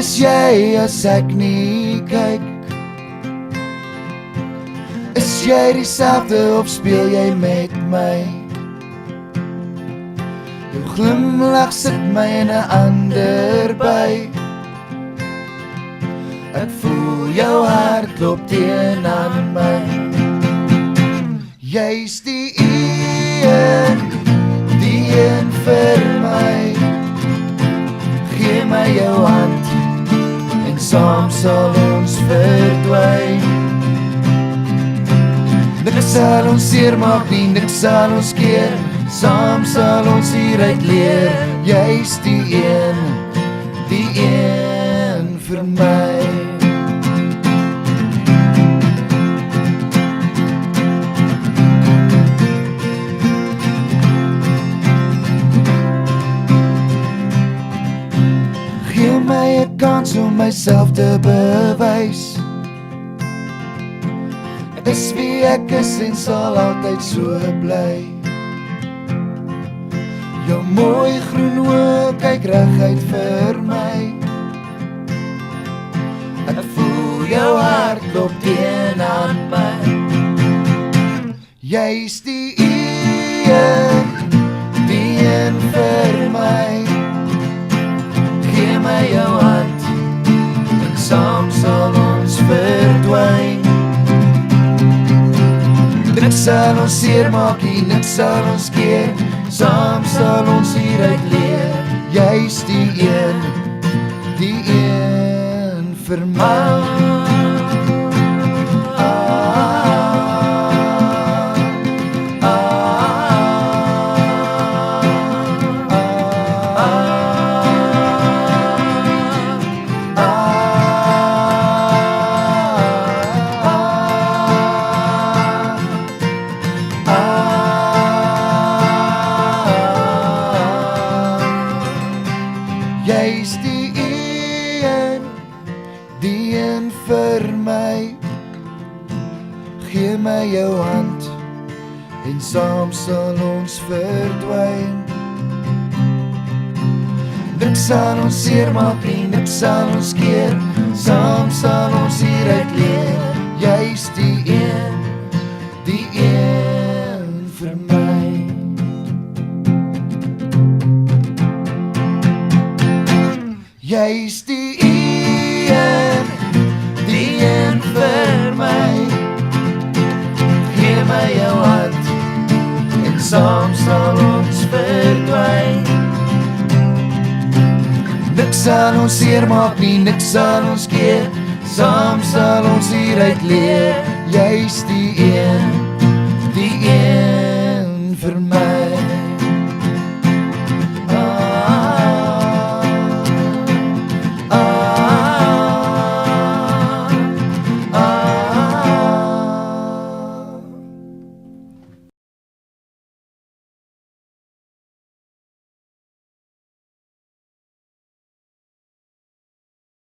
is jy as ek nie kyk? Is jy dieselfde of speel jy met my? Jou glimlach sit my in 'n ander by. Ek voel jou hart klop teen aan my. Jy's die een vir my. Gee my jou hand en saam sal ons verdwyn. Niks sal ons seermaak nie, niks sal ons keer. Saam sal ons hieruit leer. Jy's die een vir my. Gee my 'n kans om myself te bewys. Ek is wie ek is en sal altyd so bly. Jou mooi groen oë kyk reguit vir my. Ek voel jou hart klop teen aan my. Jy's die een vir my. Gee my jou hand en saam sal ons verdwyn. Niks sal ons seermaak nie, niks sal ons keer. Saam sal ons hieruit leer. Jy's die een vir my. Jy's die een vir my. Gee my jou hand en saam sal ons verdwyn. Niks sal ons seermaak nie, niks sal ons keer. Saam sal ons hieruit leer. Jy's die een vir my. Jy's die een vir my. Gee my jou hand en saam sal ons verdwyn. Niks sal ons seermaak nie, niks sal ons keer. Saam sal ons hieruit leer. Jy's die een vir my.